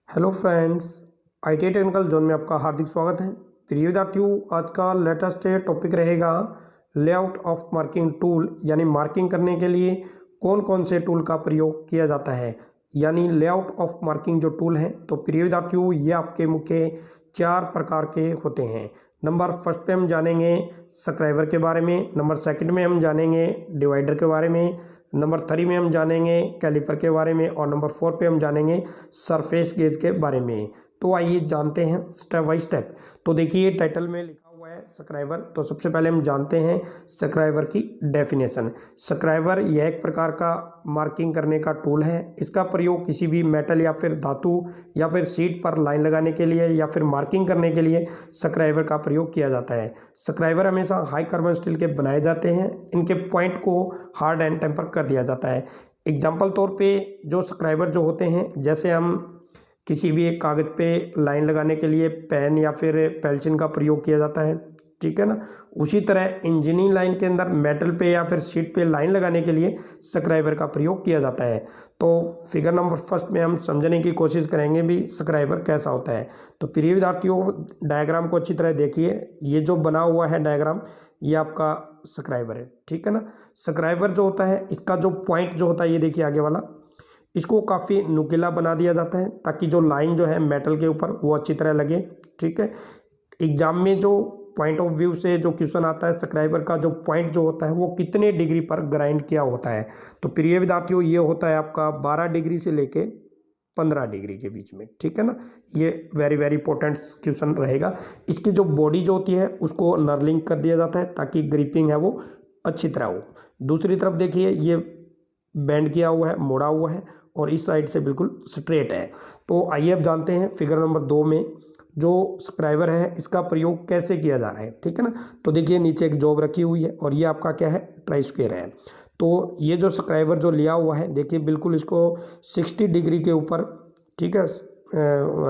Hello friends, IT technical zone में आपका हार्दिक स्वागत है। प्रिय विद्यार्थियों, आज का लेटेस्ट टॉपिक रहेगा लेआउट ऑफ मार्किंग टूल, यानी मार्किंग करने के लिए कौन कौन से टूल का प्रयोग किया जाता है, यानी लेआउट ऑफ मार्किंग जो टूल है। तो प्रिय विद्यार्थियों, ये आपके मुख्य 4 प्रकार के होते हैं। नंबर फर्स्ट पे हम जानेंगे सब्सक्राइबर के बारे में, नंबर सेकंड में हम जानेंगे डिवाइडर के बारे में, नंबर 3 में हम जानेंगे कैलिपर के बारे में और नंबर 4 पे हम जानेंगे सरफेस गेज के बारे में। तो आइए जानते हैं स्टेप बाय स्टेप। तो देखिए टाइटल में लिखा हुआ है सब्सक्राइबर। तो सबसे पहले हम जानते हैं सब्सक्राइबर की डेफिनेशन। सब्सक्राइबर यह एक प्रकार का मार्किंग करने का टूल है। इसका प्रयोग किसी भी मेटल या फिर धातु या फिर शीट पर लाइन लगाने के लिए या फिर मार्किंग करने के लिए सब्सक्राइबर का प्रयोग किया जाता है। सब्सक्राइबर हमेशा हाई कार्बन स्टील के बनाए जाते हैं। इनके पॉइंट को हार्ड एंड टेम्पर कर दिया जाता है। एग्जाम्पल तौर पे जो सब्सक्राइबर जो होते हैं, जैसे हम किसी भी एक कागज़ पे लाइन लगाने के लिए पेन या फिर पेंसिल का प्रयोग किया जाता है, ठीक है ना। उसी तरह इंजीनियरिंग लाइन के अंदर मेटल पे या फिर शीट पे लाइन लगाने के लिए सब्सक्राइबर का प्रयोग किया जाता है। तो फिगर नंबर फर्स्ट में हम समझने की कोशिश करेंगे भी सब्सक्राइबर कैसा होता है। तो प्रिय विद्यार्थियों, डायग्राम को अच्छी तरह देखिए। ये जो बना हुआ है डायग्राम, ये आपका सब्सक्राइबर है, ठीक है ना। सब्सक्राइबर जो होता है, इसका जो पॉइंट जो होता है, ये देखिए आगे वाला, इसको काफ़ी नुकीला बना दिया जाता है ताकि जो लाइन जो है मेटल के ऊपर वो अच्छी तरह लगे, ठीक है। एग्जाम में जो पॉइंट ऑफ व्यू से जो क्वेश्चन आता है, सब्सक्राइबर का जो पॉइंट जो होता है वो कितने डिग्री पर ग्राइंड किया होता है। तो प्रिय विद्यार्थियों, ये होता है आपका 12 डिग्री से लेके 15 डिग्री के बीच में, ठीक है ना। ये वेरी वेरी इंपॉर्टेंट क्वेश्चन रहेगा। इसकी जो बॉडी जो होती है उसको नर्लिंग कर दिया जाता है ताकि ग्रिपिंग है वो अच्छी तरह हो। दूसरी तरफ देखिए, ये बेंड किया हुआ है, मोड़ा हुआ है और इस साइड से बिल्कुल स्ट्रेट है। तो आइए अब जानते हैं फिगर नंबर 2 में जो सब्सक्राइबर है इसका प्रयोग कैसे किया जा रहा है, ठीक है ना। तो देखिए नीचे एक जॉब रखी हुई है और ये आपका क्या है, ट्राई स्क्वायर है। तो ये जो सब्सक्राइबर जो लिया हुआ है, देखिए बिल्कुल इसको 60 डिग्री के ऊपर, ठीक है,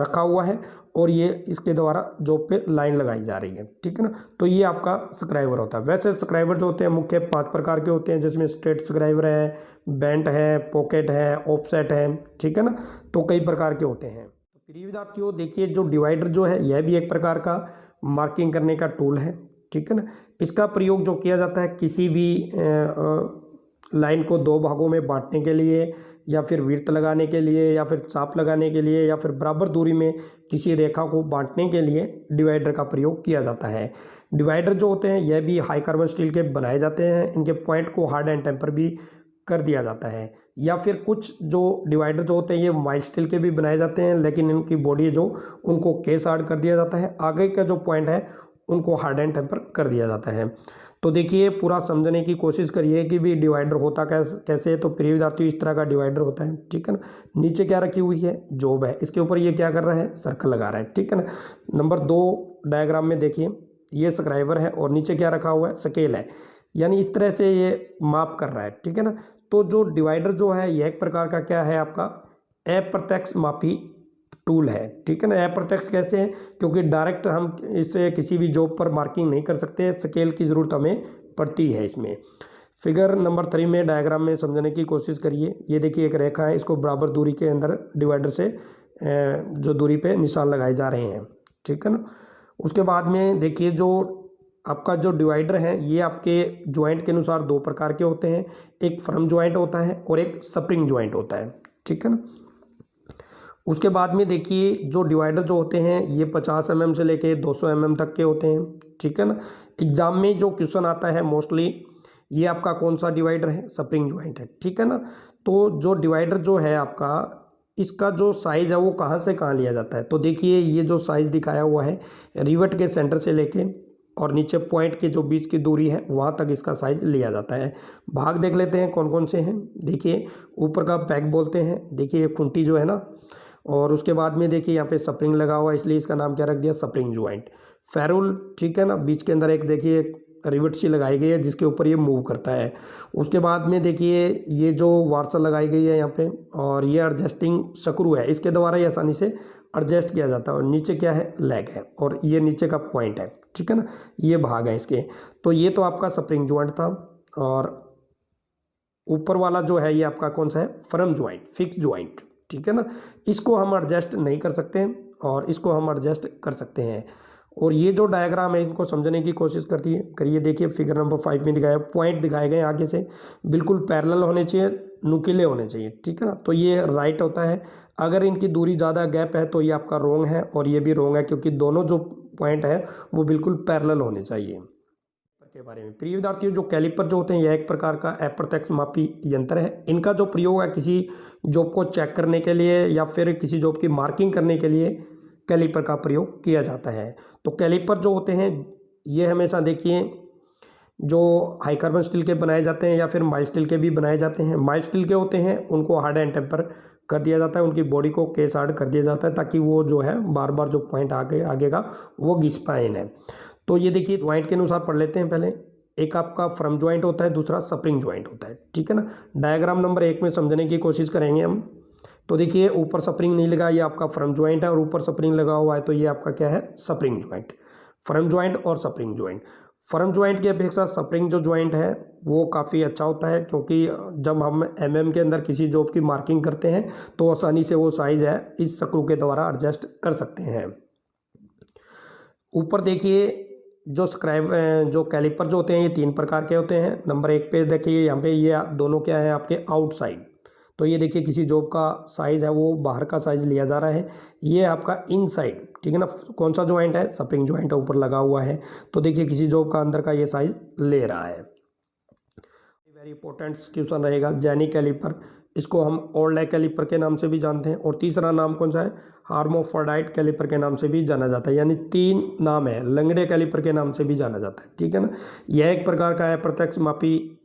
रखा हुआ है और ये इसके द्वारा जॉब पे लाइन लगाई जा रही है, ठीक है ना। तो ये आपका सब्सक्राइबर होता है। वैसे सब्सक्राइबर जो होते हैं मुख्य 5 प्रकार के होते हैं, जिसमें स्ट्रेट सब्सक्राइबर है, बेंट है, पॉकेट है, ऑफसेट है, ठीक है ना। तो कई प्रकार के होते हैं। तो प्रिय विद्यार्थियों, देखिए जो डिवाइडर जो है यह भी एक प्रकार का मार्किंग करने का टूल है, ठीक है ना। इसका प्रयोग जो किया जाता है किसी भी लाइन को 2 भागों में बांटने के लिए या फिर वृत्त लगाने के लिए या फिर चाप लगाने के लिए या फिर बराबर दूरी में किसी रेखा को बांटने के लिए डिवाइडर का प्रयोग किया जाता है। डिवाइडर जो होते हैं यह भी हाई कार्बन स्टील के बनाए जाते हैं। इनके पॉइंट को हार्ड एंड टेम्पर भी कर दिया जाता है। या फिर कुछ जो डिवाइडर जो होते हैं ये माइल्ड स्टील के भी बनाए जाते हैं, लेकिन इनकी बॉडी जो उनको केस हार्ड कर दिया जाता है। आगे का जो पॉइंट है उनको हार्ड एंड टेम्पर कर दिया जाता है। तो देखिए पूरा समझने की कोशिश करिए कि भी डिवाइडर होता कैसे। तो प्रिय विद्यार्थियों, इस तरह का डिवाइडर होता है, ठीक है ना। नीचे क्या रखी हुई है, जॉब है, इसके ऊपर ये क्या कर रहा है, सर्कल लगा रहा है, ठीक है ना। नंबर 2 डायग्राम में देखिए, ये सब्सक्राइबर है और नीचे क्या रखा हुआ है, स्केल है, यानी इस तरह से ये माप कर रहा है, ठीक है ना। तो जो डिवाइडर जो है यह एक प्रकार का क्या है, आपका अप्रत्यक्ष मापी टूल है, ठीक है ना। अप्रत्यक्ष कैसे है, क्योंकि डायरेक्ट हम इससे किसी भी जॉब पर मार्किंग नहीं कर सकते, स्केल की ज़रूरत हमें पड़ती है इसमें। फिगर नंबर 3 में डायग्राम में समझने की कोशिश करिए। ये देखिए एक रेखा है, इसको बराबर दूरी के अंदर डिवाइडर से जो दूरी पे निशान लगाए जा रहे हैं, ठीक है ना। उसके बाद में देखिए जो आपका जो डिवाइडर है ये आपके ज्वाइंट के अनुसार 2 प्रकार के होते हैं। एक फर्म ज्वाइंट होता है और एक स्प्रिंग ज्वाइंट होता है, ठीक है ना। उसके बाद में देखिए जो डिवाइडर जो होते हैं ये 50 mm से लेके 200 mm तक के होते हैं, ठीक है ना। एग्जाम में जो क्वेश्चन आता है मोस्टली ये आपका कौन सा डिवाइडर है, स्प्रिंग ज्वाइंट है, ठीक है ना। तो जो डिवाइडर जो है आपका, इसका जो साइज़ है वो कहाँ से कहाँ लिया जाता है। तो देखिए ये जो साइज़ दिखाया हुआ है, रिवेट के सेंटर से लेके और नीचे पॉइंट के जो बीच की दूरी है वहाँ तक इसका साइज़ लिया जाता है। भाग देख लेते हैं कौन कौन से हैं। देखिए ऊपर का पैक बोलते हैं, देखिए ये खूंटी जो है ना, और उसके बाद में देखिए यहाँ पे स्प्रिंग लगा हुआ है, इसलिए इसका नाम क्या रख दिया, स्प्रिंग ज्वाइंट। फेरुल, ठीक है ना, बीच के अंदर एक देखिए रिवेट सी लगाई गई है जिसके ऊपर ये मूव करता है। उसके बाद में देखिए ये जो वार्सल लगाई गई है यहाँ पे, और ये एडजस्टिंग स्क्रू है, इसके द्वारा ये आसानी से एडजस्ट किया जाता है। और नीचे क्या है, लेग है, और ये नीचे का पॉइंट है, ठीक है ना, ये भाग है इसके। तो ये तो आपका स्प्रिंग ज्वाइंट था। और ऊपर वाला जो है ये आपका कौन सा है, फर्म ज्वाइंट, फिक्स ज्वाइंट, ठीक है ना। इसको हम एडजस्ट नहीं कर सकते हैं और इसको हम एडजस्ट कर सकते हैं। और ये जो डायग्राम है इनको समझने की कोशिश करिए। देखिए फिगर नंबर 5 में दिखाया पॉइंट दिखाए गए आगे से बिल्कुल पैरेलल होने चाहिए, नुकीले होने चाहिए, ठीक है ना। तो ये राइट होता है। अगर इनकी दूरी ज़्यादा गैप है तो ये आपका रोंग है और ये भी रोंग है, क्योंकि दोनों जो पॉइंट है वो बिल्कुल पैरेलल होने चाहिए। के बारे में प्रिय विद्यार्थियों, जो कैलिपर जो होते हैं यह एक प्रकार का अप्रत्यक्ष मापी यंत्र है। इनका जो प्रयोग है किसी जॉब को चेक करने के लिए या फिर किसी जॉब की मार्किंग करने के लिए कैलिपर का प्रयोग किया जाता है। तो कैलिपर जो होते हैं ये हमेशा देखिए जो हाई कार्बन स्टील के बनाए जाते हैं या फिर माइल्ड स्टील के भी बनाए जाते हैं। माइल्ड स्टील के होते हैं उनको हार्ड एंड टेम्पर कर दिया जाता है, उनकी बॉडी को केस हार्ड कर दिया जाता है ताकि वो जो है बार बार जो पॉइंट आगे का वो घिस पाए इन्हें। तो ये देखिए ज्वाइंट के अनुसार पढ़ लेते हैं पहले। एक आपका फर्म ज्वाइंट होता है, दूसरा स्प्रिंग ज्वाइंट होता है, ठीक है ना। डायग्राम नंबर 1 में समझने की कोशिश करेंगे हम। तो देखिए ऊपर स्प्रिंग नहीं लगा, ये आपका फर्म ज्वाइंट है, और ऊपर स्प्रिंग लगा हुआ है तो ये आपका क्या है, स्प्रिंग ज्वाइंट। फर्म ज्वाइंट और स्प्रिंग ज्वाइंट। फर्म ज्वाइंट की अपेक्षा स्प्रिंग जो ज्वाइंट है वो काफ़ी अच्छा होता है, क्योंकि जब हम एमएम के अंदर किसी जॉब की मार्किंग करते हैं तो आसानी से वो साइज़ है इस स्क्रू के द्वारा एडजस्ट कर सकते हैं। ऊपर देखिए जो कैलिपर जो होते हैं ये 3 प्रकार के होते हैं। नंबर 1 पे देखिए यहाँ पे ये दोनों क्या है आपके आउटसाइड। तो ये देखिए किसी जॉब का साइज़ है वो बाहर का साइज़ लिया जा रहा है। ये आपका इनसाइड, ठीक है ना। कौन सा ज्वाइंट है, स्प्रिंग ज्वाइंट ऊपर लगा हुआ है। तो देखिए किसी जॉब का अंदर का ये साइज़ ले रहा है। वेरी इंपॉर्टेंट क्वेश्चन रहेगा जेनी कैलिपर। इसको हम ओल्ड कैलिपर के नाम से भी जानते हैं। और तीसरा नाम कौन सा है, हार्मोफ्रोडाइट कैलिपर के नाम से भी जाना जाता है। यानी 3 नाम है, लंगड़े कैलिपर के नाम से भी जाना जाता है, ठीक है ना। यह एक प्रकार का अप्रत्यक्ष मापी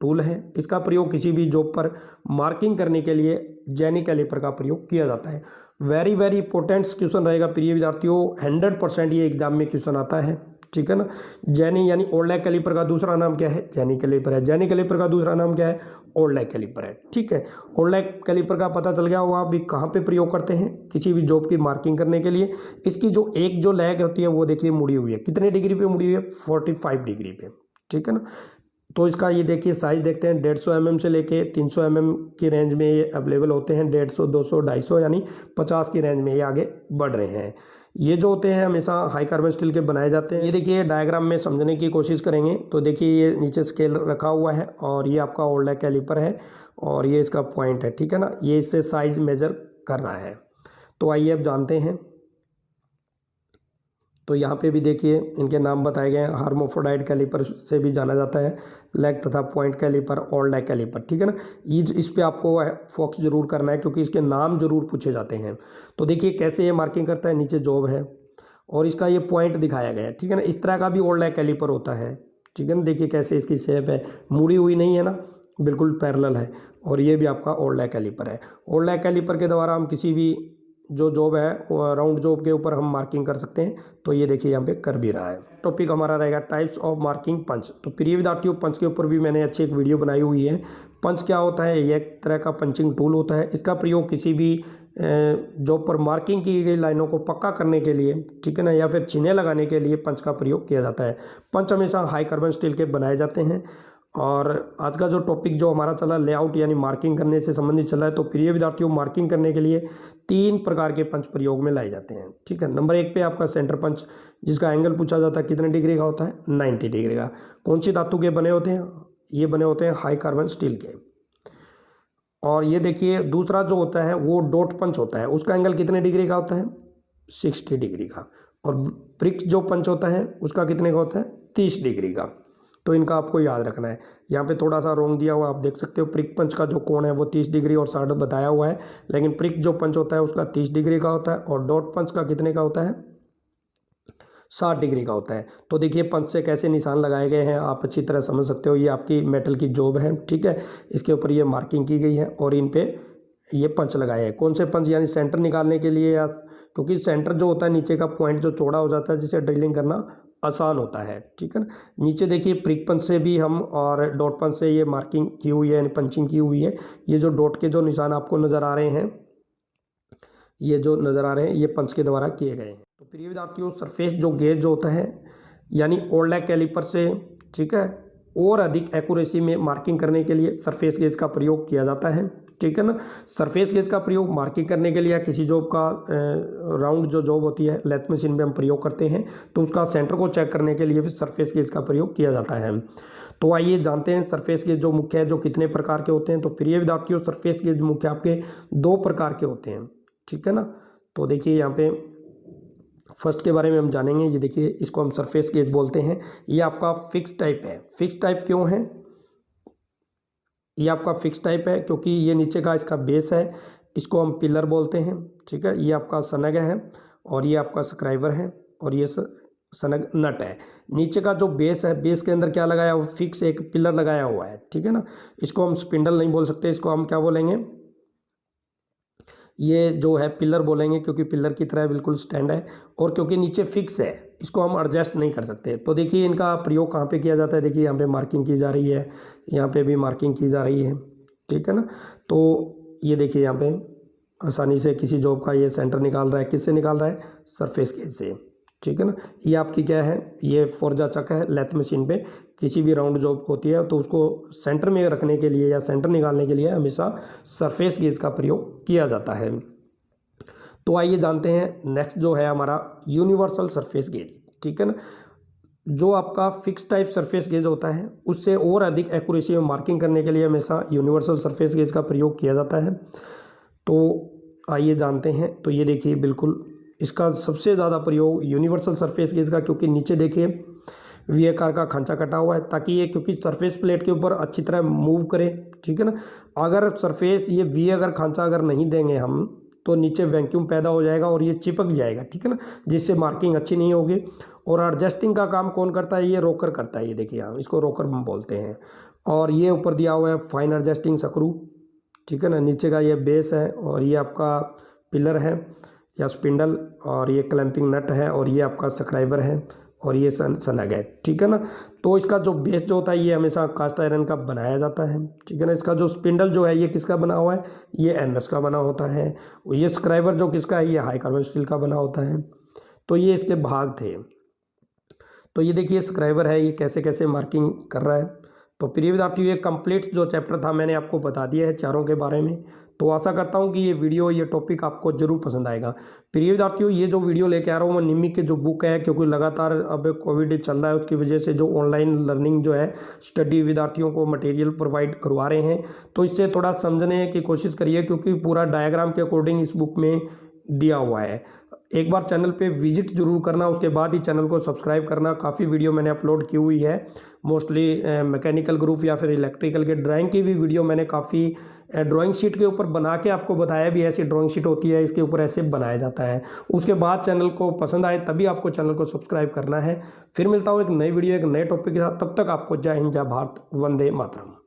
टूल है। इसका प्रयोग किसी भी जॉब पर मार्किंग करने के लिए जेनी कैलिपर का प्रयोग किया जाता है। वेरी वेरी इंपॉर्टेंट क्वेश्चन रहेगा प्रिय विद्यार्थियों, 100% ये एग्जाम में क्वेश्चन आता है, ठीक है ना। जेनी यानी ओल्ड कैलिपर का दूसरा नाम क्या है, जेनी कैलिपर है। जेनी कैलिपर का दूसरा नाम क्या है, ओल्ड कैलिपर है, ठीक है। ओल्ड कैलिपर का पता चल गया होगा अभी कहाँ पे प्रयोग करते हैं, किसी भी जॉब की मार्किंग करने के लिए। इसकी जो लेग होती है वो देखिए मुड़ी हुई है, कितने डिग्री पे मुड़ी हुई है, 45 डिग्री पे, ठीक है ना। तो इसका ये देखिए साइज देखते हैं, 150 mm से लेके 300 mm की रेंज में ये अवेलेबल होते हैं। 150, 200, 250 यानी 50 की रेंज में ये आगे बढ़ रहे हैं। ये जो होते हैं हमेशा हाई कार्बन स्टील के बनाए जाते हैं। ये देखिए डायग्राम में समझने की कोशिश करेंगे तो देखिए ये नीचे स्केल रखा हुआ है और ये आपका ओल्ड कैलिपर है और ये इसका पॉइंट है, ठीक है ना। ये इससे साइज मेजर कर रहा है। तो आइए अब जानते हैं। तो यहाँ पे भी देखिए इनके नाम बताए गए हैं। हार्मोफ्रोडाइट कैलिपर से भी जाना जाता है, लेग तथा पॉइंट कैलिपर, ओल्ड कैलिपर, ठीक है ना। इस पे आपको फोकस जरूर करना है क्योंकि इसके नाम जरूर पूछे जाते हैं। तो देखिए कैसे ये मार्किंग करता है, नीचे जॉब है और इसका ये पॉइंट दिखाया गया है, ठीक है ना। इस तरह का भी ओल्ड कैलिपर होता है, ठीक है ना। देखिए कैसे इसकी शेप है, मुड़ी हुई नहीं है ना, बिल्कुल पैरेलल है। और ये भी आपका ओल्ड कैलिपर है। ओल्ड कैलिपर के द्वारा हम किसी भी जो जॉब है राउंड जॉब के ऊपर हम मार्किंग कर सकते हैं। तो ये देखिए यहाँ पे कर भी रहा है। टॉपिक हमारा रहेगा टाइप्स ऑफ मार्किंग पंच। तो प्रिय विद्यार्थियों पंच के ऊपर भी मैंने अच्छी एक वीडियो बनाई हुई है। पंच क्या होता है, ये एक तरह का पंचिंग टूल होता है। इसका प्रयोग किसी भी जॉब पर मार्किंग की गई लाइनों को पक्का करने के लिए, ठीक है ना, या फिर चिन्हें लगाने के लिए पंच का प्रयोग किया जाता है। पंच हमेशा हाई कार्बन स्टील के बनाए जाते हैं। और आज का जो टॉपिक जो हमारा चला लेआउट यानी मार्किंग करने से संबंधित चला है। तो प्रिय विद्यार्थियों मार्किंग करने के लिए 3 प्रकार के पंच प्रयोग में लाए जाते हैं, ठीक है। नंबर 1 पे आपका सेंटर पंच, जिसका एंगल पूछा जाता है कितने डिग्री का होता है, 90 डिग्री का। कौन सी धातु के बने होते हैं, ये बने होते हैं हाई कार्बन स्टील के। और ये देखिए दूसरा जो होता है वो डॉट पंच होता है, उसका एंगल कितने डिग्री का होता है, 60 डिग्री का। और ब्रिक जो पंच होता है उसका कितने का होता है, 30 डिग्री का। तो इनका आपको याद रखना है। यहाँ पे थोड़ा सा रोंग दिया हुआ आप देख सकते हो। प्रिक पंच का जो कोण है वो 30 डिग्री और 60 बताया हुआ है, लेकिन प्रिक जो पंच होता है उसका 30 डिग्री का होता है और डॉट पंच का कितने का होता है, 60 डिग्री का होता है। तो देखिए पंच से कैसे निशान लगाए गए हैं आप अच्छी तरह समझ सकते हो। ये आपकी मेटल की जॉब है, ठीक है, इसके ऊपर ये मार्किंग की गई है और इन पे ये पंच लगाए हैं। कौन से पंच, यानी सेंटर निकालने के लिए, या क्योंकि सेंटर जो होता है नीचे का पॉइंट जो चौड़ा हो जाता है जिसे ड्रिलिंग करना आसान होता है, ठीक है ना। नीचे देखिए प्रिक पंच से भी हम और डॉट पंच से ये मार्किंग की हुई है यानी पंचिंग की हुई है। ये जो डॉट के जो निशान आपको नज़र आ रहे हैं, ये जो नज़र आ रहे हैं ये पंच के द्वारा किए गए हैं। तो प्रिय विद्यार्थियों सरफेस जो गेज जो होता है यानी ओल्ड कैलिपर से, ठीक है, और अधिक एक्यूरेसी में मार्किंग करने के लिए सरफेस गेज का प्रयोग किया जाता है। ठीक है ना। सरफेस गेज का प्रयोग मार्किंग करने के लिए या किसी जॉब का राउंड जो जॉब होती है लेथ मशीन में हम प्रयोग करते हैं, तो उसका सेंटर को चेक करने के लिए भी सरफेस गेज का प्रयोग किया जाता है। तो आइए जानते हैं सरफेस गेज जो मुख्य है जो कितने प्रकार के होते हैं। तो प्रिय विद्यार्थियों, सरफेस गेज मुख्य आपके 2 प्रकार के होते हैं, ठीक है ना। तो देखिए यहाँ पे फर्स्ट के बारे में हम जानेंगे। ये देखिए, इसको हम सरफेस गेज बोलते हैं। ये आपका फिक्स टाइप है। फिक्स टाइप क्यों है? ये आपका फिक्स टाइप है क्योंकि ये नीचे का इसका बेस है, इसको हम पिलर बोलते हैं, ठीक है। ये आपका सनग है और ये आपका स्क्राइबर है और ये सनग नट है। नीचे का जो बेस है, बेस के अंदर क्या लगाया हुआ? फिक्स एक पिलर लगाया हुआ है, ठीक है ना। इसको हम स्पिंडल नहीं बोल सकते, इसको हम क्या बोलेंगे? ये जो है पिलर बोलेंगे क्योंकि पिलर की तरह बिल्कुल स्टैंड है और क्योंकि नीचे फिक्स है, इसको हम एडजस्ट नहीं कर सकते। तो देखिए इनका प्रयोग कहाँ पे किया जाता है। देखिए यहाँ पे मार्किंग की जा रही है, यहाँ पे भी मार्किंग की जा रही है, ठीक है ना। तो ये देखिए यहाँ पे आसानी से किसी जॉब का ये सेंटर निकाल रहा है। किससे निकाल रहा है? सरफेस गेज से, ठीक है ना। ये आपकी क्या है? ये फोर्जा चक है। लेथ मशीन पे किसी भी राउंड जॉब होती है तो उसको सेंटर में रखने के लिए या सेंटर निकालने के लिए हमेशा सरफेस गेज का प्रयोग किया जाता है। तो आइए जानते हैं नेक्स्ट जो है हमारा यूनिवर्सल सरफेस गेज, ठीक है ना। जो आपका फिक्स टाइप सरफेस गेज होता है उससे और अधिक एक्यूरेसी में मार्किंग करने के लिए हमेशा यूनिवर्सल सरफेस गेज का प्रयोग किया जाता है। तो आइए जानते हैं। तो ये देखिए बिल्कुल इसका सबसे ज़्यादा प्रयोग यूनिवर्सल सरफेस गेज का, क्योंकि नीचे देखिए वी आकार का खांचा कटा हुआ है ताकि ये क्योंकि सरफेस प्लेट के ऊपर अच्छी तरह मूव करे, ठीक है ना। अगर सरफेस ये वी अगर खांचा अगर नहीं देंगे हम तो नीचे वैक्यूम पैदा हो जाएगा और ये चिपक जाएगा, ठीक है ना, जिससे मार्किंग अच्छी नहीं होगी। और एडजस्टिंग का काम कौन करता है? ये रोकर करता है। ये देखिए यहाँ इसको रोकर बोलते हैं। और ये ऊपर दिया हुआ है फाइन एडजस्टिंग स्क्रू, ठीक है ना। नीचे का ये बेस है और ये आपका पिलर है या स्पिंडल और ये क्लैंपिंग नट है और ये आपका स्क्राइबर है और ये सनग है, ठीक है ना। तो इसका जो बेस जो होता है ये हमेशा कास्ट आयरन का बनाया जाता है, ठीक है ना। इसका जो स्पिंडल जो है ये किसका बना हुआ है? ये एमएस का बना होता है। ये स्क्राइबर जो किसका है? ये हाई कार्बन स्टील का बना होता है। तो ये इसके भाग थे। तो ये देखिए स्क्राइबर है, ये कैसे कैसे मार्किंग कर रहा है। तो प्रिय विद्यार्थियों, ये कंप्लीट जो चैप्टर था मैंने आपको बता दिया है चारों के बारे में। तो आशा करता हूँ कि ये वीडियो ये टॉपिक आपको जरूर पसंद आएगा। प्रिय विद्यार्थियों, ये जो वीडियो लेके आ रहा हूँ मैं निम्मी के जो बुक है, क्योंकि लगातार अब कोविड चल रहा है उसकी वजह से जो ऑनलाइन लर्निंग जो है स्टडी विद्यार्थियों को मटेरियल प्रोवाइड करवा रहे हैं। तो इससे थोड़ा समझने की कोशिश करिए क्योंकि पूरा डायग्राम के अकॉर्डिंग इस बुक में दिया हुआ है। एक बार चैनल पे विजिट जरूर करना, उसके बाद ही चैनल को सब्सक्राइब करना। काफ़ी वीडियो मैंने अपलोड की हुई है, मोस्टली मैकेनिकल ग्रुप या फिर इलेक्ट्रिकल के ड्राइंग की भी वीडियो मैंने काफ़ी ड्राइंग शीट के ऊपर बना के आपको बताया भी ऐसी ड्राइंग शीट होती है, इसके ऊपर ऐसे बनाया जाता है। उसके बाद चैनल को पसंद आए तभी आपको चैनल को सब्सक्राइब करना है। फिर मिलता हूँ एक नई वीडियो एक नए टॉपिक के साथ। तब तक आपको जय हिंद, जय भारत, वंदे मातरम।